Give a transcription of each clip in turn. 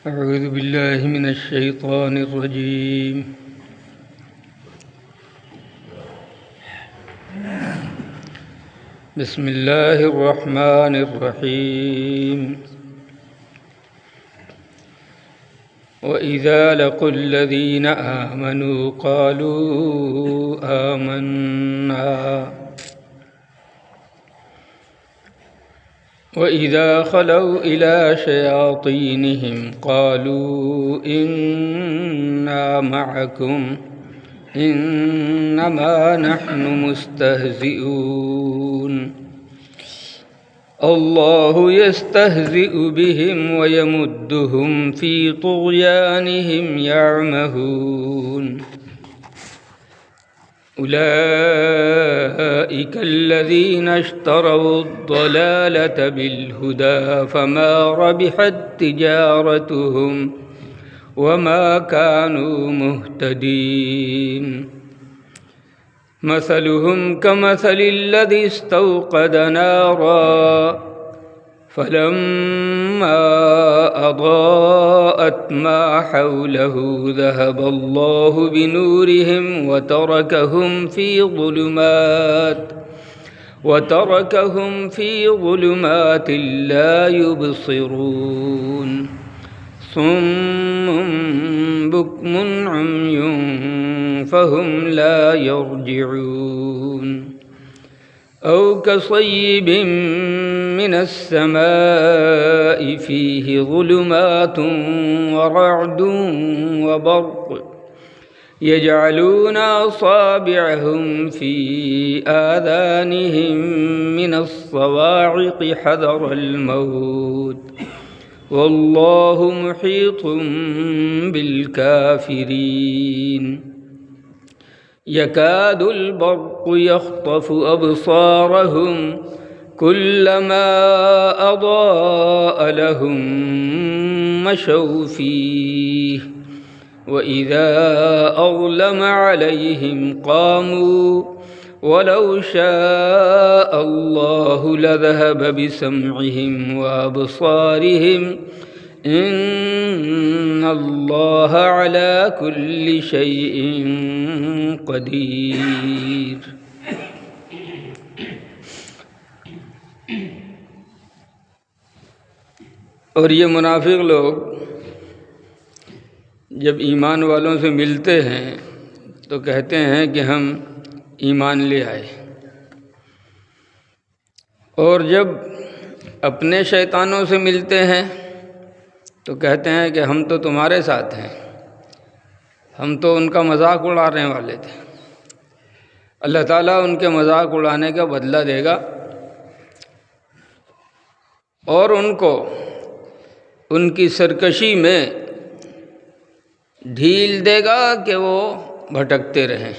أعوذ بالله من الشيطان الرجيم. بسم الله الرحمن الرحيم. وإذا لقوا الذين آمنوا قالوا آمنا وإذا خلوا إلى شياطينهم قالوا إنا معكم إنما نحن مستهزئون الله يستهزئ بهم ويمدهم في طغيانهم يعمهون أولئك الذين اشتروا الضلالة بالهدى فما ربحت تجارتهم وما كانوا مهتدين مثلهم كمثل الذي استوقد نارا فلما أضاءت ما حوله ذهب الله بنورهم وتركهم في ظلمات لا يبصرون صم بكم عمي فهم لا يرجعون أو كصيب من السماء فيه ظلمات ورعد وبرق يجعلون أصابعهم في آذانهم من الصواعق حذر الموت والله محيط بالكافرين يكاد البرق يخطف أبصارهم كلما أضاء لهم مشوا فيه وإذا أظلم عليهم قاموا ولو شاء الله لذهب بسمعهم وأبصارهم إن الله على كل شيء قدیر. اور یہ منافق لوگ جب ایمان والوں سے ملتے ہیں تو کہتے ہیں کہ ہم ایمان لے آئے، اور جب اپنے شیطانوں سے ملتے ہیں تو کہتے ہیں کہ ہم تو تمہارے ساتھ ہیں، ہم تو ان کا مذاق اڑانے والے تھے. اللہ تعالیٰ ان کے مذاق اڑانے کا بدلہ دے گا اور ان کو ان کی سرکشی میں ڈھیل دے گا کہ وہ بھٹکتے رہیں.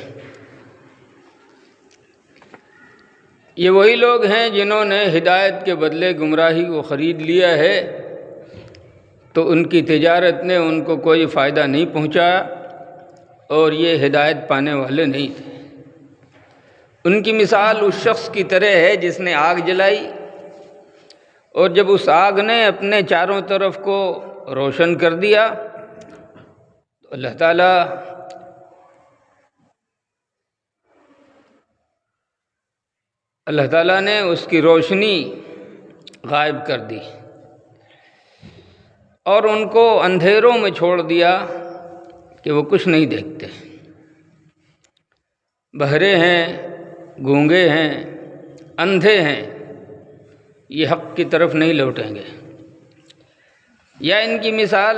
یہ وہی لوگ ہیں جنہوں نے ہدایت کے بدلے گمراہی کو خرید لیا ہے، تو ان کی تجارت نے ان کو کوئی فائدہ نہیں پہنچایا اور یہ ہدایت پانے والے نہیں تھے. ان کی مثال اس شخص کی طرح ہے جس نے آگ جلائی، اور جب اس آگ نے اپنے چاروں طرف کو روشن کر دیا تو اللہ تعالیٰ نے اس کی روشنی غائب کر دی اور ان کو اندھیروں میں چھوڑ دیا کہ وہ کچھ نہیں دیکھتے، بہرے ہیں، گونگے ہیں، اندھے ہیں، یہ حق کی طرف نہیں لوٹیں گے. یا ان کی مثال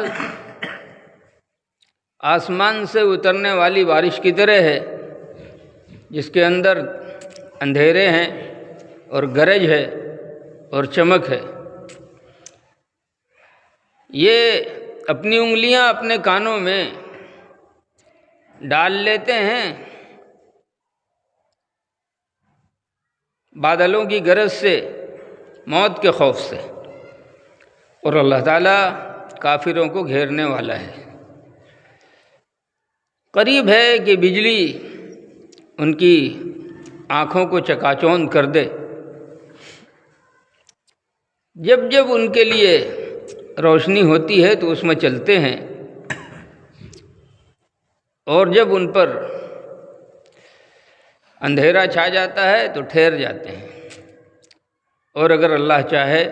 آسمان سے اترنے والی بارش کی طرح ہے جس کے اندر اندھیرے ہیں اور گرج ہے اور چمک ہے. یہ اپنی انگلیاں اپنے کانوں میں ڈال لیتے ہیں بادلوں کی گرج سے، موت کے خوف سے، اور اللہ تعالیٰ کافروں کو گھیرنے والا ہے. قریب ہے کہ بجلی ان کی آنکھوں کو چکا چوند کر دے. جب جب ان کے لیے روشنی ہوتی ہے تو اس میں چلتے ہیں، اور جب ان پر اندھیرا چھا جاتا ہے تو ٹھہر جاتے ہیں، اور اگر اللہ چاہے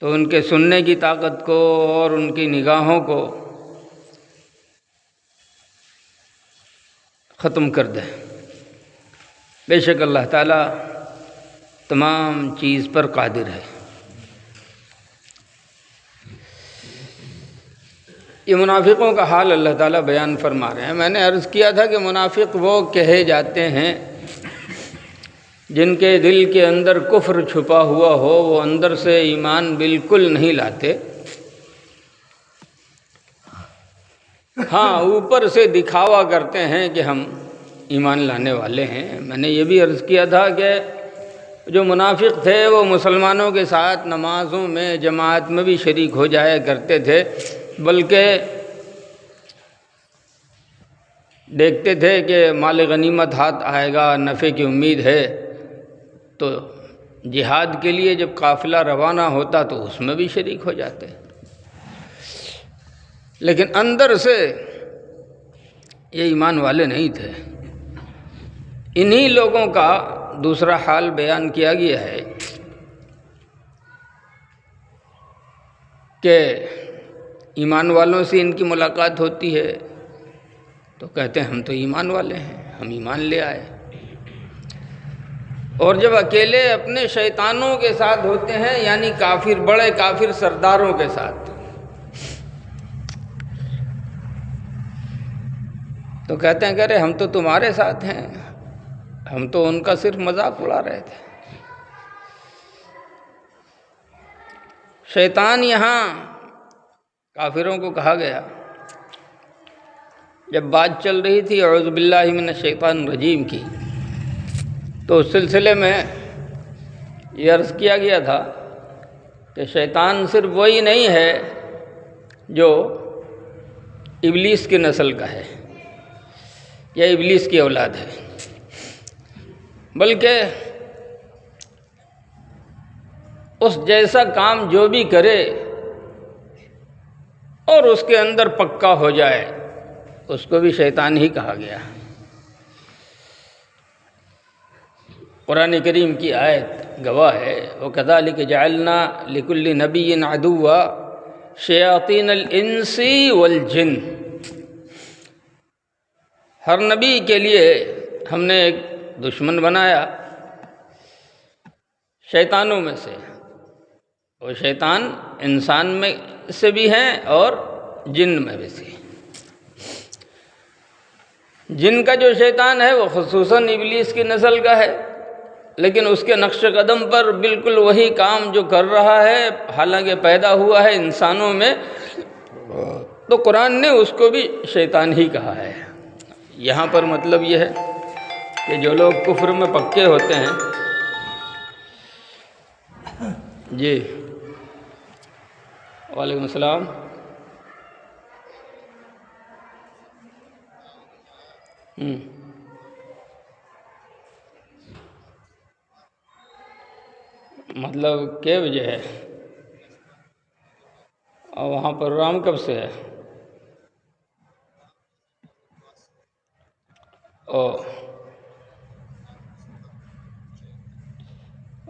تو ان کے سننے کی طاقت کو اور ان کی نگاہوں کو ختم کر دے۔ بے شک اللہ تعالیٰ تمام چیز پر قادر ہے۔ یہ منافقوں کا حال اللہ تعالیٰ بیان فرما رہے ہیں۔ میں نے عرض کیا تھا کہ منافق وہ کہے جاتے ہیں جن کے دل کے اندر کفر چھپا ہوا ہو، وہ اندر سے ایمان بالکل نہیں لاتے، ہاں اوپر سے دکھاوا کرتے ہیں کہ ہم ایمان لانے والے ہیں۔ میں نے یہ بھی عرض کیا تھا کہ جو منافق تھے وہ مسلمانوں کے ساتھ نمازوں میں جماعت میں بھی شریک ہو جایا کرتے تھے، بلکہ دیکھتے تھے کہ مال غنیمت ہاتھ آئے گا، نفع کی امید ہے، تو جہاد کے لیے جب قافلہ روانہ ہوتا تو اس میں بھی شریک ہو جاتے، لیکن اندر سے یہ ایمان والے نہیں تھے۔ انہی لوگوں کا دوسرا حال بیان کیا گیا ہے کہ ایمان والوں سے ان کی ملاقات ہوتی ہے تو کہتے ہیں ہم تو ایمان والے ہیں، ہم ایمان لے آئے، اور جب اکیلے اپنے شیطانوں کے ساتھ ہوتے ہیں، یعنی کافر، بڑے کافر سرداروں کے ساتھ، تو کہتے ہیں کہ ارے ہم تو تمہارے ساتھ ہیں، ہم تو ان کا صرف مذاق اڑا رہے تھے۔ شیطان یہاں کافروں کو کہا گیا، جب بات چل رہی تھی اعوذ باللہ من الشیطان الرجیم کی، تو اس سلسلے میں یہ عرض کیا گیا تھا کہ شیطان صرف وہی نہیں ہے جو ابلیس کی نسل کا ہے یا ابلیس کی اولاد ہے، بلکہ اس جیسا کام جو بھی کرے اور اس کے اندر پکا ہو جائے اس کو بھی شیطان ہی کہا گیا۔ قرآن کریم کی آیت گواہ ہے، وَكَذَلِكَ جَعَلْنَا لِكُلِّ نَبِيٍّ عَدُوًّا شَيَاطِينَ الْإِنسِ وَالْجِنِّ، ہر نبی کے لیے ہم نے ایک دشمن بنایا شیطانوں میں سے، وہ شیطان انسان میں سے بھی ہیں اور جن میں بھی سے۔ جن کا جو شیطان ہے وہ خصوصاً ابلیس کی نسل کا ہے، لیکن اس کے نقش قدم پر بالکل وہی کام جو کر رہا ہے، حالانکہ پیدا ہوا ہے انسانوں میں، تو قرآن نے اس کو بھی شیطان ہی کہا ہے۔ یہاں پر مطلب یہ ہے کہ جو لوگ کفر میں پکے ہوتے ہیں، جی وعلیکم السلام، مطلب کیا وجہ ہے اور وہاں پروگرام کب سے ہے؟ او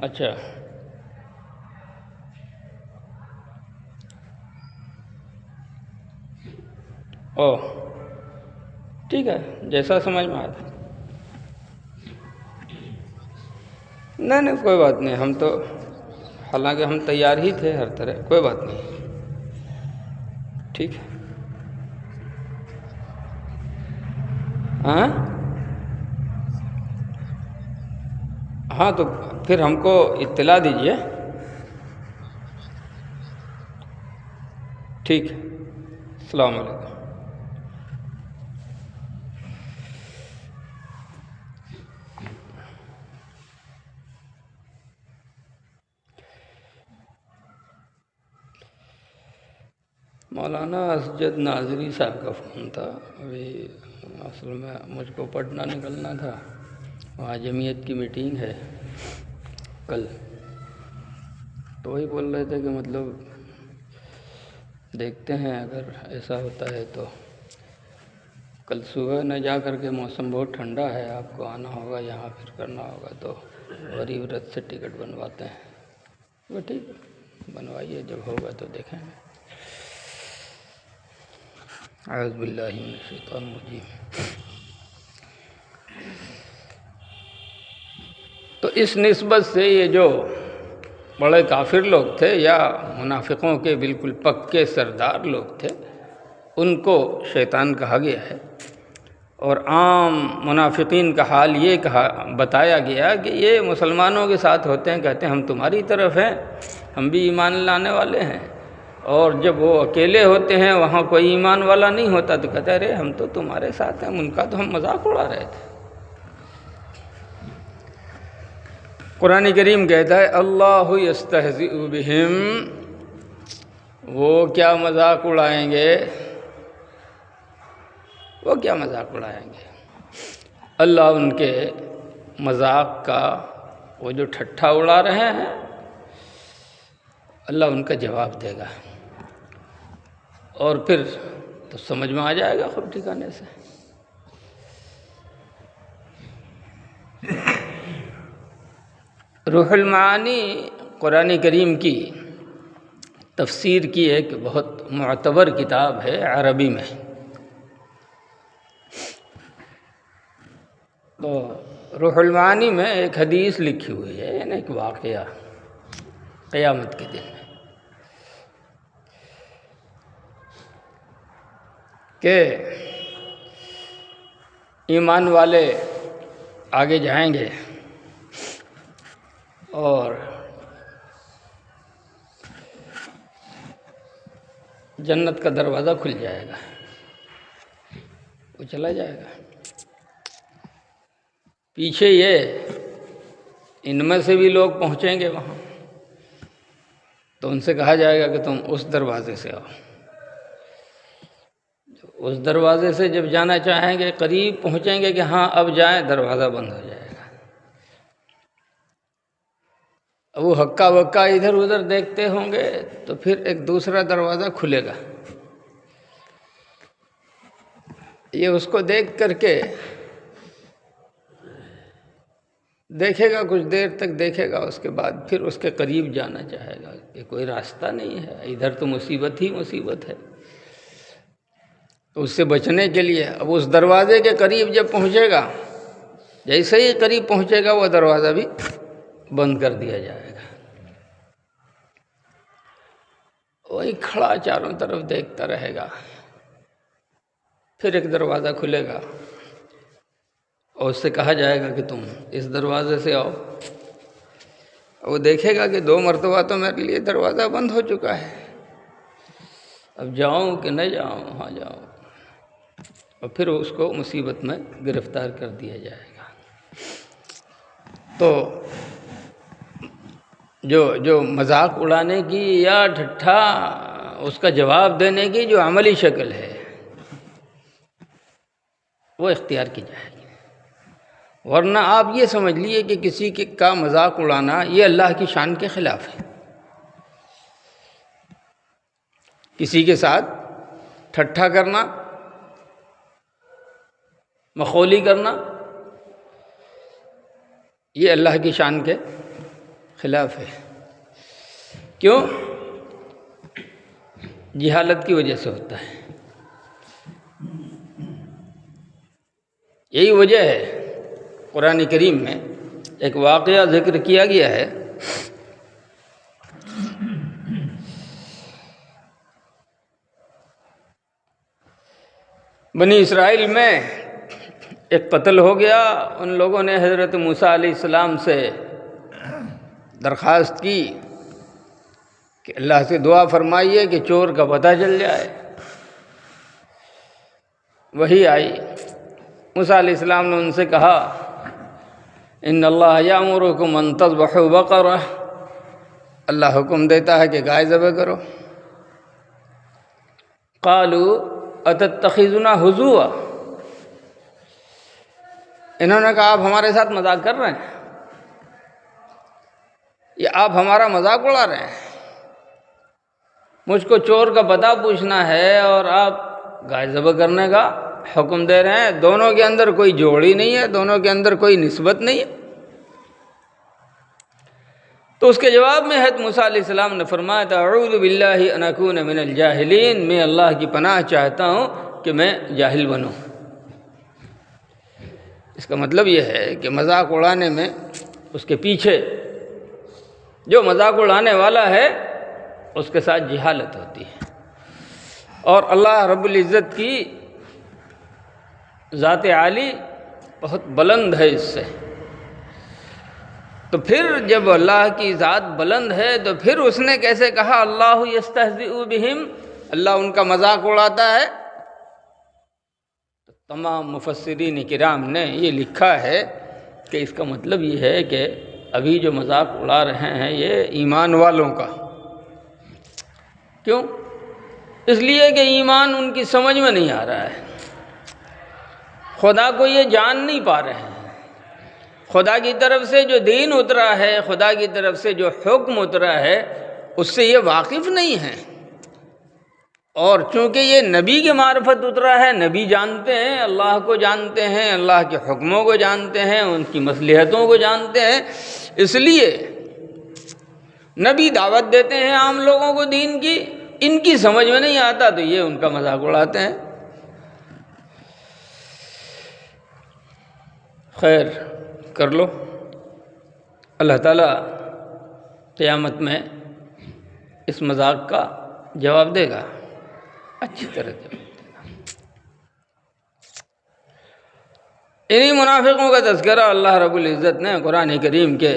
اچھا، او ٹھیک ہے، جیسا سمجھ میں آیا۔ نہیں کوئی بات نہیں، ہم تو حالانکہ ہم تیار ہی تھے ہر طرح، کوئی بات نہیں، ٹھیک ہے۔ ہاں ہاں تو پھر ہم کو اطلاع دیجیے، ٹھیک ہے، السلام علیکم۔ مولانا اسجد ناظری صاحب کا فون تھا، ابھی اصل میں مجھ کو پٹنہ نکلنا تھا، وہاں جمعیت کی میٹنگ ہے کل، تو وہی بول رہے تھے کہ مطلب دیکھتے ہیں اگر ایسا ہوتا ہے تو کل صبح نہ جا کر کے، موسم بہت ٹھنڈا ہے، آپ کو آنا ہوگا یہاں پھر کرنا ہوگا، تو غریب رتھ سے ٹکٹ بنواتے ہیں۔ وہ ٹھیک ہے، بنوائیے، جب ہوگا تو دیکھیں گے۔ اعوذ باللہ من الشیطان الرجیم۔ تو اس نسبت سے یہ جو بڑے کافر لوگ تھے یا منافقوں کے بالکل پکے سردار لوگ تھے، ان کو شیطان کہا گیا ہے، اور عام منافقین کا حال یہ بتایا گیا کہ یہ مسلمانوں کے ساتھ ہوتے ہیں، کہتے ہیں ہم تمہاری طرف ہیں، ہم بھی ایمان لانے والے ہیں، اور جب وہ اکیلے ہوتے ہیں، وہاں کوئی ایمان والا نہیں ہوتا، تو کہتے ہیں ارے ہم تو تمہارے ساتھ ہیں، ان کا تو ہم مذاق اڑا رہے تھے۔ قرآن کریم کہتا ہے اللہ یستہزئ بہم، وہ کیا مذاق اڑائیں گے، وہ کیا مذاق اڑائیں گے۔ اللہ ان کے مذاق کا، وہ جو ٹھٹھا اڑا رہے ہیں، اللہ ان کا جواب دے گا، اور پھر تو سمجھ میں آ جائے گا خوب ٹھکانے سے۔ روح المعانی قرآن کریم کی تفسیر کی ایک بہت معتبر کتاب ہے عربی میں۔ تو روح المعانی میں ایک حدیث لکھی ہوئی ہے، یعنی ایک واقعہ قیامت کے دن میں، کہ ایمان والے آگے جائیں گے اور جنت کا دروازہ کھل جائے گا، وہ چلا جائے گا۔ پیچھے یہ ان میں سے بھی لوگ پہنچیں گے وہاں، تو ان سے کہا جائے گا کہ تم اس دروازے سے آؤ۔ اس دروازے سے جب جانا چاہیں گے، قریب پہنچیں گے کہ ہاں اب جائیں، دروازہ بند ہو جائے گا۔ اب وہ ہکا بکا ادھر ادھر دیکھتے ہوں گے، تو پھر ایک دوسرا دروازہ کھلے گا، یہ اس کو دیکھ کر کے دیکھے گا، کچھ دیر تک دیکھے گا، اس کے بعد پھر اس کے قریب جانا چاہے گا کہ کوئی راستہ نہیں ہے، ادھر تو مصیبت ہی مصیبت ہے۔ تو اس سے بچنے کے لیے اب اس دروازے کے قریب جب پہنچے گا، جیسے ہی قریب پہنچے گا، وہ دروازہ بھی بند کر دیا جائے گا۔ وہی کھڑا چاروں طرف دیکھتا رہے گا، پھر ایک دروازہ کھلے گا اور اس سے کہا جائے گا کہ تم اس دروازے سے آؤ۔ وہ دیکھے گا کہ 2 مرتبہ تو میرے لیے دروازہ بند ہو چکا ہے، اب جاؤں کہ نہ جاؤں، ہاں جاؤں، اور پھر اس کو مصیبت میں گرفتار کر دیا جائے گا۔ تو جو مذاق اڑانے کی یا ٹھٹھا اس کا جواب دینے کی جو عملی شکل ہے، وہ اختیار کی جائے گی، ورنہ آپ یہ سمجھ لیے کہ کسی کا مذاق اڑانا یہ اللہ کی شان کے خلاف ہے۔ کسی کے ساتھ ٹھٹھا کرنا، مخولی کرنا، یہ اللہ کی شان کے خلاف ہے۔ کیوں؟ جہالت کی وجہ سے ہوتا ہے، یہی وجہ ہے قرآن کریم میں ایک واقعہ ذکر کیا گیا ہے۔ بنی اسرائیل میں ایک قتل ہو گیا، ان لوگوں نے حضرت موسیٰ علیہ السلام سے درخواست کی کہ اللہ سے دعا فرمائیے کہ چور کا پتہ چل جائے۔ وہی آئی، موسیٰ علیہ السلام نے ان سے کہا ان اللہ یأمرکم ان تذبحوا بقرہ، اللہ حکم دیتا ہے کہ گائے ذبح کرو۔ قالوا اتتخذنا ہزوا، انہوں نے کہا آپ ہمارے ساتھ مذاق کر رہے ہیں، یہ آپ ہمارا مذاق اڑا رہے ہیں۔ مجھ کو چور کا پتہ پوچھنا ہے اور آپ گائے ذبح کرنے کا حکم دے رہے ہیں، دونوں کے اندر کوئی جوڑی نہیں ہے، دونوں کے اندر کوئی نسبت نہیں ہے۔ تو اس کے جواب میں حضرت موسیٰ علیہ السلام نے فرمایا تھا اعوذ باللہ ان اکون من الجاہلین، میں اللہ کی پناہ چاہتا ہوں کہ میں جاہل بنوں۔ اس کا مطلب یہ ہے کہ مذاق اڑانے میں اس کے پیچھے جو مذاق اڑانے والا ہے اس کے ساتھ جہالت ہوتی ہے، اور اللہ رب العزت کی ذات عالی بہت بلند ہے اس سے۔ تو پھر جب اللہ کی ذات بلند ہے تو پھر اس نے کیسے کہا اللہ یستہزئ بہم، اللہ ان کا مذاق اڑاتا ہے؟ تمام مفسرین کرام نے یہ لکھا ہے کہ اس کا مطلب یہ ہے کہ ابھی جو مذاق اڑا رہے ہیں یہ ایمان والوں کا۔ کیوں؟ اس لیے کہ ایمان ان کی سمجھ میں نہیں آ رہا ہے، خدا کو یہ جان نہیں پا رہے ہیں، خدا کی طرف سے جو دین اترا ہے، خدا کی طرف سے جو حکم اترا ہے اس سے یہ واقف نہیں ہیں، اور چونکہ یہ نبی کی معرفت اترا ہے، نبی جانتے ہیں، اللہ کو جانتے ہیں، اللہ کے حکموں کو جانتے ہیں، ان کی مصلحتوں کو جانتے ہیں، اس لیے نبی دعوت دیتے ہیں عام لوگوں کو دین کی، ان کی سمجھ میں نہیں آتا تو یہ ان کا مذاق اڑاتے ہیں۔ خیر کر لو، اللہ تعالیٰ قیامت میں اس مذاق کا جواب دے گا، اچھی طرح جواب دے گا۔ انہی منافقوں کا تذکرہ اللہ رب العزت نے قرآن کریم کے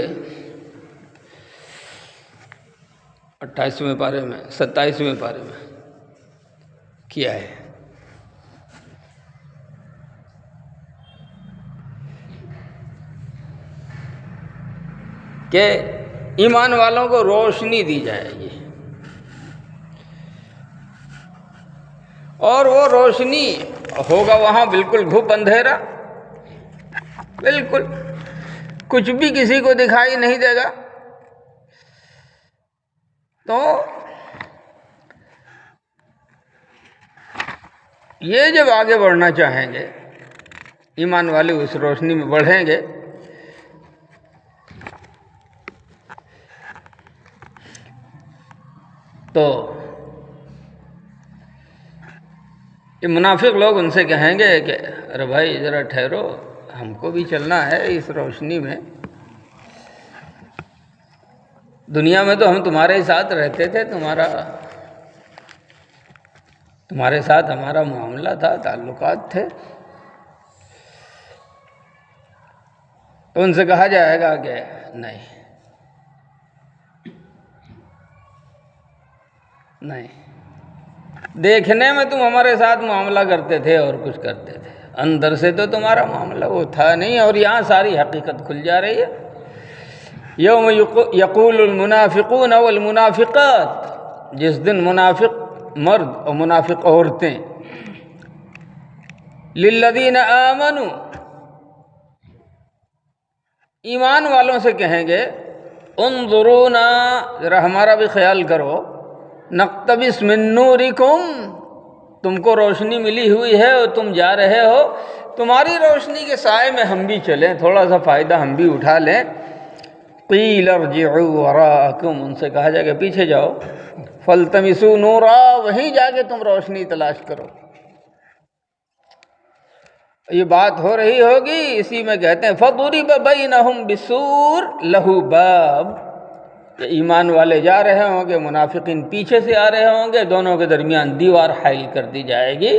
28ویں پارے میں 27ویں پارے میں کیا ہے کہ ایمان والوں کو روشنی دی جائے گی، اور وہ روشنی ہوگا وہاں بالکل گھپ اندھیرا، بالکل کچھ بھی کسی کو دکھائی نہیں دے گا۔ تو یہ جب آگے بڑھنا چاہیں گے، ایمان والے اس روشنی میں بڑھیں گے، تو یہ منافق لوگ ان سے کہیں گے کہ ارے بھائی ذرا ٹھہرو، ہم کو بھی چلنا ہے اس روشنی میں، دنیا میں تو ہم تمہارے ساتھ رہتے تھے، تمہارے ساتھ ہمارا معاملہ تھا، تعلقات تھے۔ تو ان سے کہا جائے گا کہ نہیں، دیکھنے میں تم ہمارے ساتھ معاملہ کرتے تھے اور کچھ کرتے تھے، اندر سے تو تمہارا معاملہ وہ تھا نہیں، اور یہاں ساری حقیقت کھل جا رہی ہے۔ یوم یقول المنافقون والمنافقات، جس دن منافق مرد اور منافق عورتیں للذین آمنوا، ایمان والوں سے کہیں گے انظرونا، ذرا ہمارا بھی خیال کرو، نقتبس من نورکم، تم کو روشنی ملی ہوئی ہے اور تم جا رہے ہو، تمہاری روشنی کے سائے میں ہم بھی چلیں، تھوڑا سا فائدہ ہم بھی اٹھا لیں۔ قیل ارجعوا وراءکم، ان سے کہا جائے کہ پیچھے جاؤ، فالتمسوا نورا، وہیں جا کے تم روشنی تلاش کرو۔ یہ بات ہو رہی ہوگی، اسی میں کہتے ہیں فضرب بینہم بسور لہ باب، کہ ایمان والے جا رہے ہوں گے، منافقین پیچھے سے آ رہے ہوں گے، دونوں کے درمیان دیوار حائل کر دی جائے گی۔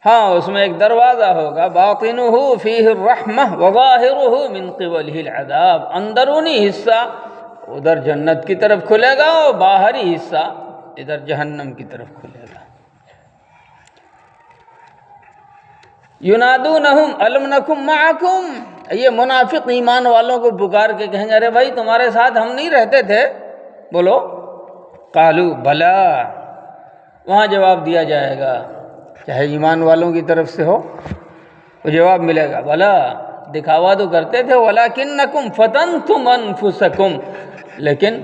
ہاں، اس میں ایک دروازہ ہوگا، باطنہ فیہ الرحمہ وظاہرہ من قبلہ العذاب، اندرونی حصہ ادھر جنت کی طرف کھلے گا اور باہری حصہ ادھر جہنم کی طرف کھلے گا۔ ینادونہم الم نکن معکم، یہ منافق ایمان والوں کو پکار کے کہیں گے ارے بھائی تمہارے ساتھ ہم نہیں رہتے تھے؟ بولو، قالوا بلا، وہاں جواب دیا جائے گا، چاہے ایمان والوں کی طرف سے ہو تو جواب ملے گا بلا، دکھاوا تو کرتے تھے، ولکنکم فتنتم انفسکم، لیکن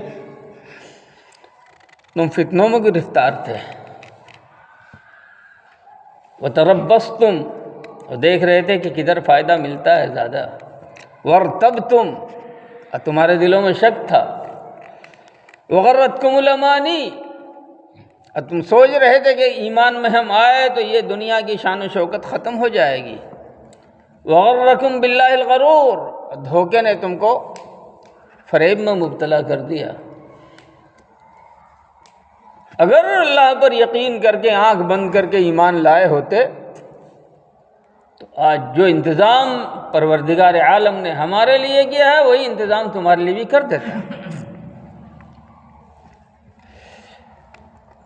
تم فتنوں میں گرفتار تھے، وتربصتم، اور دیکھ رہے تھے کہ کدھر فائدہ ملتا ہے زیادہ، وارتبتم، اور تمہارے دلوں میں شک تھا، وغرتکم الامانی، اور تم سوچ رہے تھے کہ ایمان میں ہم آئے تو یہ دنیا کی شان و شوکت ختم ہو جائے گی، وغرکم باللہ الغرور، اور دھوکے نے تم کو فریب میں مبتلا کر دیا۔ اگر اللہ پر یقین کر کے آنکھ بند کر کے ایمان لائے ہوتے تو آج جو انتظام پروردگار عالم نے ہمارے لیے کیا ہے وہی انتظام تمہارے لیے بھی کر دیتا۔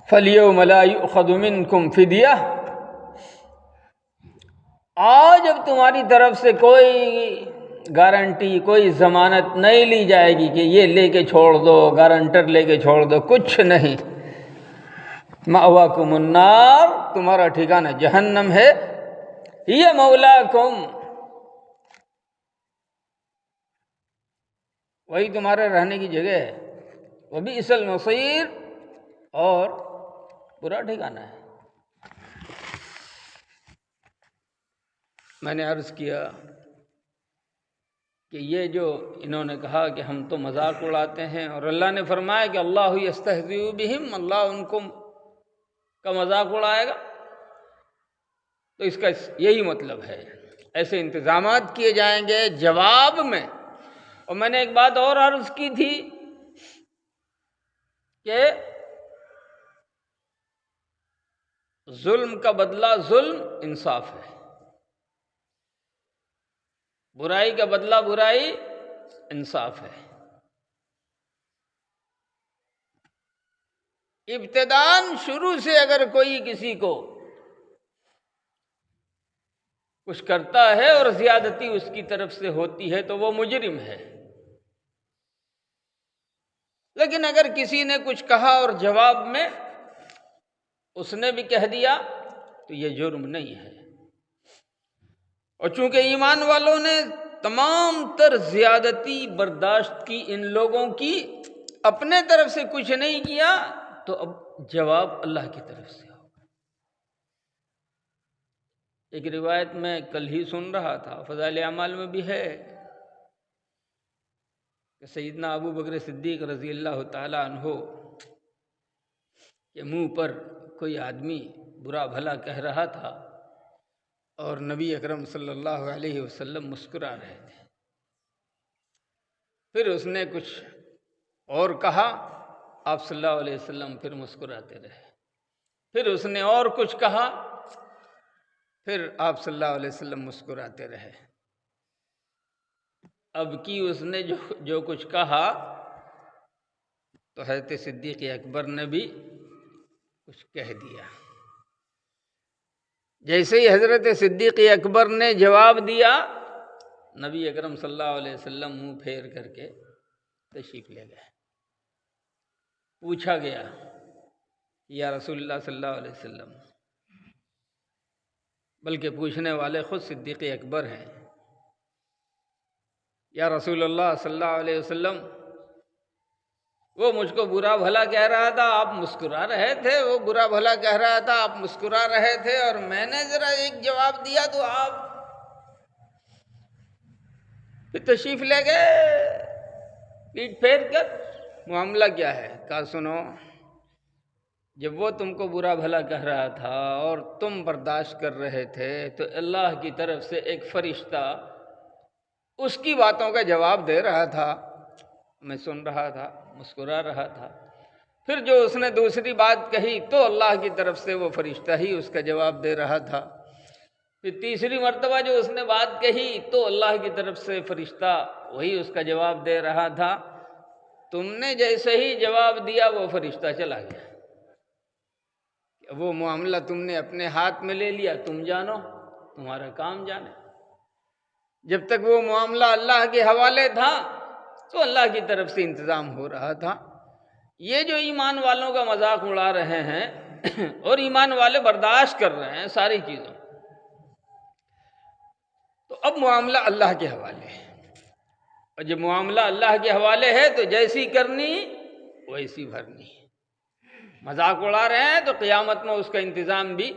فَالْيَوْمَ لَا يُؤْخَذُ مِنْكُمْ فِدْيَةٌ، آج اب تمہاری طرف سے کوئی گارنٹی، کوئی ضمانت نہیں لی جائے گی کہ یہ لے کے چھوڑ دو، گارنٹر لے کے چھوڑ دو، کچھ نہیں۔ مأواکم النار، تمہارا ٹھکانہ جہنم ہے، یہ مولاکم، وہی تمہارے رہنے کی جگہ ہے، وبئس المصیر، اور برا ٹھکانہ ہے۔ میں نے عرض کیا کہ یہ جو انہوں نے کہا کہ ہم تو مذاق اڑاتے ہیں، اور اللہ نے فرمایا کہ اللہ یستہزئ بہم، اللہ ان کو کا مذاق اڑائے گا، تو اس کا یہی مطلب ہے، ایسے انتظامات کیے جائیں گے جواب میں۔ اور میں نے ایک بات اور عرض کی تھی کہ ظلم کا بدلہ ظلم، انصاف ہے، برائی کا بدلہ برائی، انصاف ہے۔ ابتداءً شروع سے اگر کوئی کسی کو کچھ کرتا ہے اور زیادتی اس کی طرف سے ہوتی ہے تو وہ مجرم ہے، لیکن اگر کسی نے کچھ کہا اور جواب میں اس نے بھی کہہ دیا تو یہ جرم نہیں ہے۔ اور چونکہ ایمان والوں نے تمام تر زیادتی برداشت کی ان لوگوں کی، اپنے طرف سے کچھ نہیں کیا، تو اب جواب اللہ کی طرف سے ہوگا۔ ایک روایت میں کل ہی سن رہا تھا، فضائل اعمال میں بھی ہے، کہ سیدنا ابو بکر صدیق رضی اللہ تعالی عنہ کے منہ پر کوئی آدمی برا بھلا کہہ رہا تھا، اور نبی اکرم صلی اللہ علیہ وسلم مسکرا رہے تھے۔ پھر اس نے کچھ اور کہا، آپ صلی اللہ علیہ وسلم پھر مسکراتے رہے۔ پھر اس نے اور کچھ کہا، پھر آپ صلی اللہ علیہ وسلم مسکراتے رہے۔ اب کی اس نے جو کچھ کہا تو حضرت صدیق اکبر نے بھی کچھ کہہ دیا۔ جیسے ہی حضرت صدیق اکبر نے جواب دیا، نبی اکرم صلی اللہ علیہ وسلم منہ پھیر کر کے تشریف لے گئے۔ پوچھا گیا، یا رسول اللہ صلی اللہ علیہ وسلم، بلکہ پوچھنے والے خود صدیق اکبر ہیں، یا رسول اللہ صلی اللہ علیہ وسلم، وہ مجھ کو برا بھلا کہہ رہا تھا، آپ مسکرا رہے تھے، وہ برا بھلا کہہ رہا تھا، آپ مسکرا رہے تھے، اور میں نے ذرا ایک جواب دیا تو آپ پھر تشریف لے گئے پیٹ پھیر کر۔ معاملہ کیا ہے؟ کہا سنو، جب وہ تم کو برا بھلا کہہ رہا تھا اور تم برداشت کر رہے تھے تو اللہ کی طرف سے ایک فرشتہ اس کی باتوں کا جواب دے رہا تھا، میں سن رہا تھا، مسکرا رہا تھا۔ پھر جو اس نے دوسری بات کہی تو اللہ کی طرف سے وہ فرشتہ ہی اس کا جواب دے رہا تھا۔ پھر تیسری مرتبہ جو اس نے بات کہی تو اللہ کی طرف سے فرشتہ وہی اس کا جواب دے رہا تھا۔ تم نے جیسے ہی جواب دیا وہ فرشتہ چلا گیا۔ وہ معاملہ تم نے اپنے ہاتھ میں لے لیا، تم جانو، تمہارا کام جانے۔ جب تک وہ معاملہ اللہ کے حوالے تھا تو اللہ کی طرف سے انتظام ہو رہا تھا۔ یہ جو ایمان والوں کا مذاق اڑا رہے ہیں اور ایمان والے برداشت کر رہے ہیں ساری چیزوں، تو اب معاملہ اللہ کے حوالے ہے، اور جب معاملہ اللہ کے حوالے ہے تو جیسی کرنی ویسی بھرنی ہے۔ مذاق اڑا رہے ہیں تو قیامت میں اس کا انتظام بھی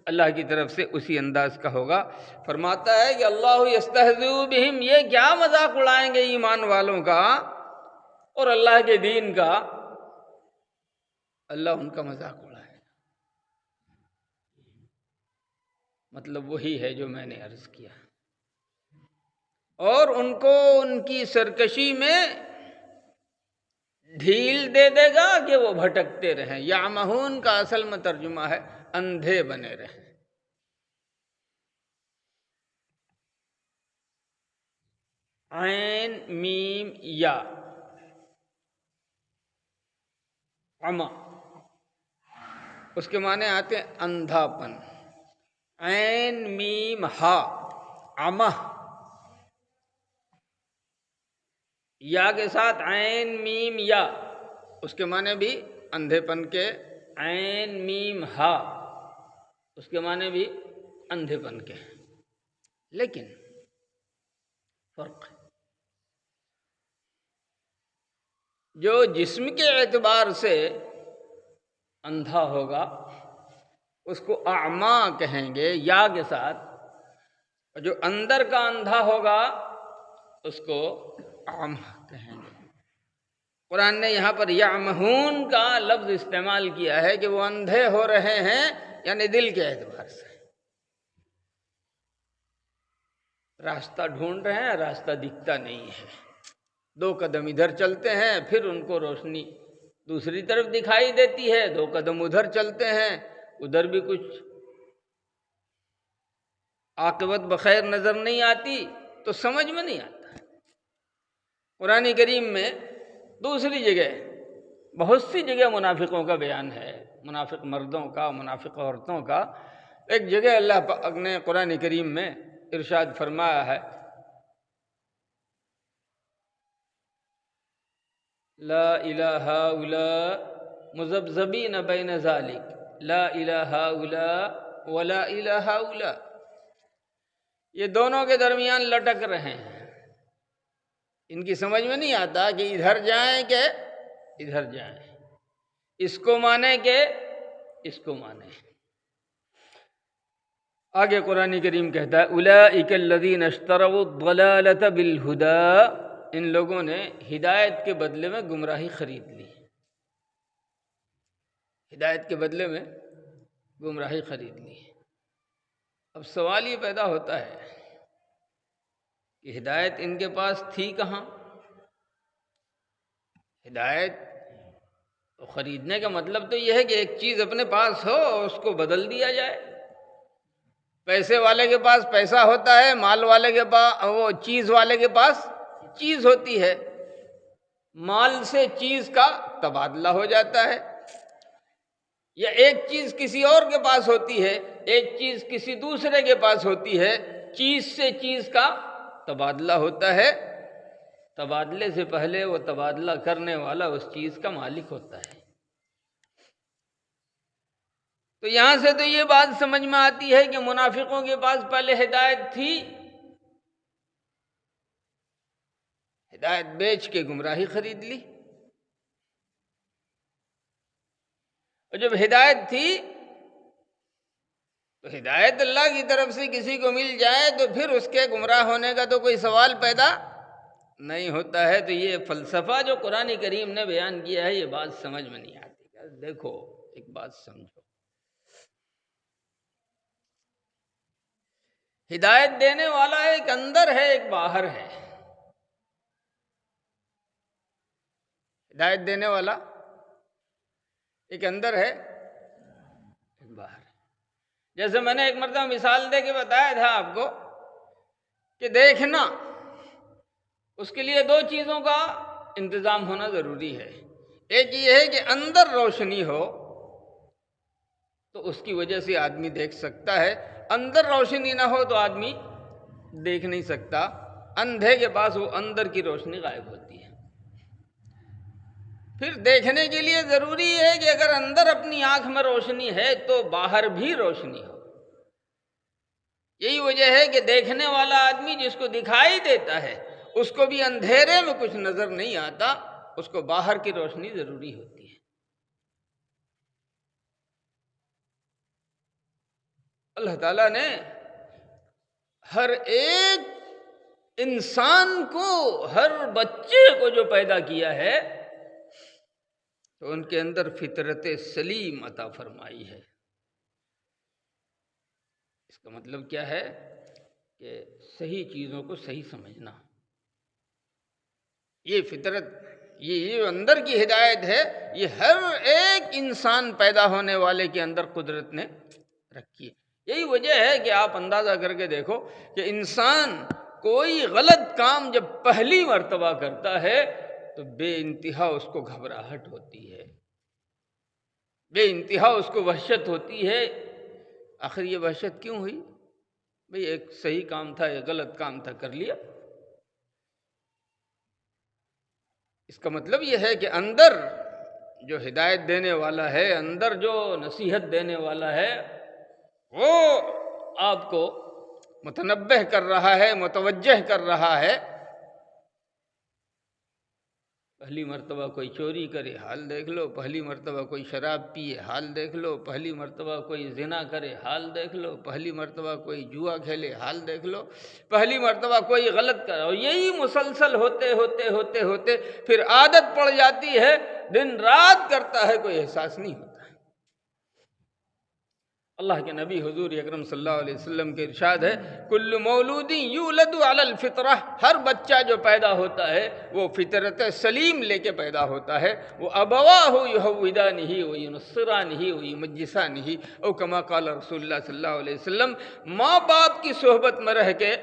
اللہ کی طرف سے اسی انداز کا ہوگا۔ فرماتا ہے کہ اللہ یستہزئ بہم، یہ کیا مذاق اڑائیں گے ایمان والوں کا اور اللہ کے دین کا، اللہ ان کا مذاق اڑائے۔ مطلب وہی ہے جو میں نے عرض کیا، اور ان کو ان کی سرکشی میں ڈھیل دے دے گا کہ وہ بھٹکتے رہیں۔ یعمہون کا اصل میں ترجمہ ہے اندھے بنے رہیں۔ عین میم یا عما، اس کے معنی آتے ہیں اندھا پن۔ عین میم ہا عمہ، یا کے ساتھ عین میم یا، اس کے معنی بھی اندھے پن کے۔ عین میم ہا، اس کے معنی بھی اندھے پن کے، لیکن فرق ہے۔ جو جسم کے اعتبار سے اندھا ہوگا اس کو اعمیٰ کہیں گے یا کے ساتھ، اور جو اندر کا اندھا ہوگا اس کو اعمیٰ کہیں گے۔ قرآن نے یہاں پر یعمہون کا لفظ استعمال کیا ہے کہ وہ اندھے ہو رہے ہیں، یعنی دل کے اعتبار سے راستہ ڈھونڈ رہے ہیں، راستہ دکھتا نہیں ہے۔ 2 قدم ادھر چلتے ہیں پھر ان کو روشنی دوسری طرف دکھائی دیتی ہے، 2 قدم ادھر چلتے ہیں ادھر بھی کچھ عاقبت بخیر نظر نہیں آتی، تو سمجھ میں نہیں آتا۔ قرآن کریم میں دوسری جگہ بہت سی جگہ منافقوں کا بیان ہے، منافق مردوں کا، منافق عورتوں کا۔ ایک جگہ اللہ پاک نے قرآن کریم میں ارشاد فرمایا ہے، لا الہ ہؤلاء مذبذبین بین ذلک لا الہ ہؤلاء ولا الہ ہؤلاء، یہ دونوں کے درمیان لٹک رہے ہیں۔ ان کی سمجھ میں نہیں آتا کہ ادھر جائیں کہ ادھر جائیں، اس کو مانیں کہ اس کو مانیں۔ آگے قرآن کریم کہتا ہے اولئک الذین اشتروا الضلالۃ بالہدی، ان لوگوں نے ہدایت کے بدلے میں گمراہی خرید لی، ہدایت کے بدلے میں گمراہی خرید لی۔ اب سوال یہ پیدا ہوتا ہے کہ ہدایت ان کے پاس تھی کہاں؟ ہدایت تو خریدنے کا مطلب تو یہ ہے کہ ایک چیز اپنے پاس ہو اور اس کو بدل دیا جائے۔ پیسے والے کے پاس پیسہ ہوتا ہے، مال والے کے پاس، وہ چیز والے کے پاس چیز ہوتی ہے، مال سے چیز کا تبادلہ ہو جاتا ہے، یا ایک چیز کسی اور کے پاس ہوتی ہے، ایک چیز کسی دوسرے کے پاس ہوتی ہے، چیز سے چیز کا تبادلہ ہوتا ہے۔ تبادلے سے پہلے وہ تبادلہ کرنے والا اس چیز کا مالک ہوتا ہے۔ تو یہاں سے تو یہ بات سمجھ میں آتی ہے کہ منافقوں کے پاس پہلے ہدایت تھی، ہدایت بیچ کے گمراہی خرید لی، اور جب ہدایت تھی تو ہدایت اللہ کی طرف سے کسی کو مل جائے تو پھر اس کے گمراہ ہونے کا تو کوئی سوال پیدا نہیں ہوتا ہے۔ تو یہ فلسفہ جو قرآن کریم نے بیان کیا ہے یہ بات سمجھ میں نہیں آتی۔ دیکھو ایک بات سمجھو، ہدایت دینے والا ایک اندر ہے ایک باہر ہے۔ ہدایت دینے والا ایک اندر ہے ایک باہر ہے۔ جیسے میں نے ایک مرتبہ مثال دے کے بتایا تھا آپ کو کہ دیکھنا، اس کے لیے 2 چیزوں کا انتظام ہونا ضروری ہے۔ ایک یہ ہے کہ اندر روشنی ہو تو اس کی وجہ سے آدمی دیکھ سکتا ہے، اندر روشنی نہ ہو تو آدمی دیکھ نہیں سکتا۔ اندھے کے پاس وہ اندر کی روشنی غائب ہوتی ہے۔ پھر دیکھنے کے لیے ضروری ہے کہ اگر اندر اپنی آنکھ میں روشنی ہے تو باہر بھی روشنی ہو۔ یہی وجہ ہے کہ دیکھنے والا آدمی جس کو دکھائی دیتا ہے اس کو بھی اندھیرے میں کچھ نظر نہیں آتا، اس کو باہر کی روشنی ضروری ہوتی ہے۔ اللہ تعالیٰ نے ہر ایک انسان کو، ہر بچے کو جو پیدا کیا ہے تو ان کے اندر فطرت سلیم عطا فرمائی ہے۔ اس کا مطلب کیا ہے کہ صحیح چیزوں کو صحیح سمجھنا، یہ فطرت، یہ اندر کی ہدایت ہے، یہ ہر ایک انسان پیدا ہونے والے کے اندر قدرت نے رکھی ہے۔ یہی وجہ ہے کہ آپ اندازہ کر کے دیکھو کہ انسان کوئی غلط کام جب پہلی مرتبہ کرتا ہے تو بے انتہا اس کو گھبراہٹ ہوتی ہے، بے انتہا اس کو وحشت ہوتی ہے۔ آخر یہ وحشت کیوں ہوئی؟ بھئی ایک صحیح کام تھا، ایک غلط کام تھا، کر لیا۔ اس کا مطلب یہ ہے کہ اندر جو ہدایت دینے والا ہے، اندر جو نصیحت دینے والا ہے، وہ آپ کو متنبہ کر رہا ہے، متوجہ کر رہا ہے۔ پہلی مرتبہ کوئی چوری کرے، حال دیکھ لو، پہلی مرتبہ کوئی شراب پیے، حال دیکھ لو، پہلی مرتبہ کوئی زنا کرے، حال دیکھ لو، پہلی مرتبہ کوئی جوا کھیلے، حال دیکھ لو، پہلی مرتبہ کوئی غلط کرے، اور یہی مسلسل ہوتے ہوتے ہوتے ہوتے پھر عادت پڑ جاتی ہے، دن رات کرتا ہے، کوئی احساس نہیں ہوتا۔ اللہ کے نبی حضور اکرم صلی اللہ علیہ وسلم کے ارشاد ہے، کل مولود یولد علی الفطرہ، ہر بچہ جو پیدا ہوتا ہے وہ فطرت سلیم لے کے پیدا ہوتا ہے، وہ ابواہ یہودانہ و ینصرانہ و یمجسانہ، او کما قال رسول اللہ صلی اللہ علیہ وسلم، ماں باپ کی صحبت میں رہ کے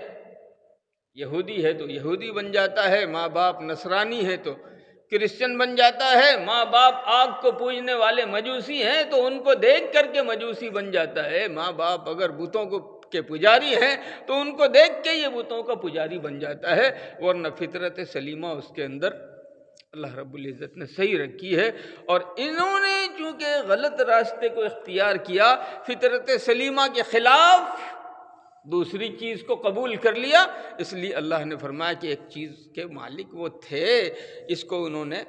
یہودی ہے تو یہودی بن جاتا ہے، ماں باپ نصرانی ہے تو کرسچن بن جاتا ہے، ماں باپ آگ کو پوجنے والے مجوسی ہیں تو ان کو دیکھ کر کے مجوسی بن جاتا ہے، ماں باپ اگر بتوں کے پجاری ہیں تو ان کو دیکھ کے یہ بتوں کا پجاری بن جاتا ہے، ورنہ فطرت سلیمہ اس کے اندر اللہ رب العزت نے صحیح رکھی ہے۔ اور انہوں نے چونکہ غلط راستے کو اختیار کیا، فطرت سلیمہ کے خلاف دوسری چیز کو قبول کر لیا، اس لیے اللہ نے فرمایا کہ ایک چیز کے مالک وہ تھے، اس کو انہوں نے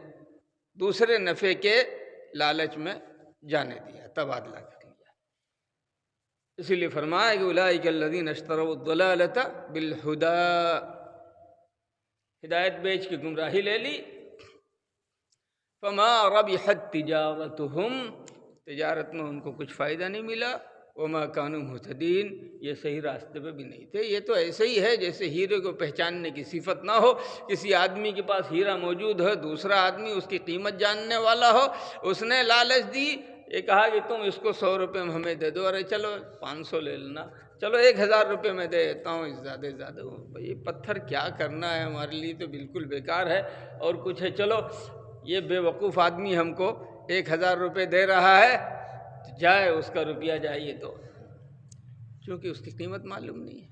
دوسرے نفع کے لالچ میں جانے دیا، تبادلہ کر لیا۔ اسی لیے فرمایا کہ اولئک الذین اشتروا الضلالۃ بالہدی، ہدایت بیچ کے گمراہی لے لی، فما ربحت تجارتہم، تجارت میں ان کو کچھ فائدہ نہیں ملا، وما کانوا مہتدین، یہ صحیح راستے پہ بھی نہیں تھے۔ یہ تو ایسے ہی ہے جیسے ہیرے کو پہچاننے کی صفت نہ ہو، کسی آدمی کے پاس ہیرا موجود ہے، دوسرا آدمی اس کی قیمت جاننے والا ہو، اس نے لالچ دی، یہ کہا کہ تم اس کو 100 روپے میں ہمیں دے دو، ارے چلو 500 لے لینا، چلو 1000 روپے میں دے دیتا ہوں، زیادہ زیادہ یہ پتھر کیا کرنا ہے، ہمارے لیے تو بالکل بیکار ہے، اور کچھ ہے، چلو یہ بے وقوف آدمی ہم کو 1000 روپے دے رہا ہے، جائے اس کا روپیہ جائیے، تو کیونکہ اس کی قیمت معلوم نہیں ہے۔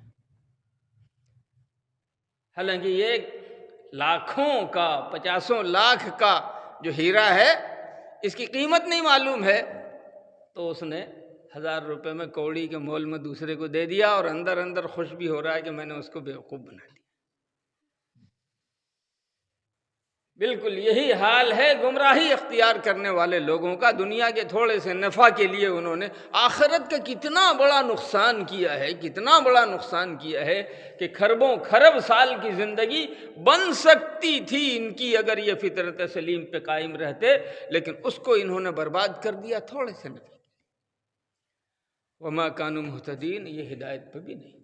حالانکہ یہ لاکھوں کا، 50 لاکھ کا جو ہیرا ہے، اس کی قیمت نہیں معلوم ہے، تو اس نے 1000 روپے میں کوڑی کے مول میں دوسرے کو دے دیا، اور اندر اندر خوش بھی ہو رہا ہے کہ میں نے اس کو بیوقوف بنا دیا۔ بالکل یہی حال ہے گمراہی اختیار کرنے والے لوگوں کا، دنیا کے تھوڑے سے نفع کے لیے انہوں نے آخرت کا کتنا بڑا نقصان کیا ہے، کتنا بڑا نقصان کیا ہے کہ کھربوں کھرب سال کی زندگی بن سکتی تھی ان کی اگر یہ فطرت سلیم پہ قائم رہتے، لیکن اس کو انہوں نے برباد کر دیا تھوڑے سے نفع۔ وما کانوا مہتدین، یہ ہدایت پہ بھی نہیں۔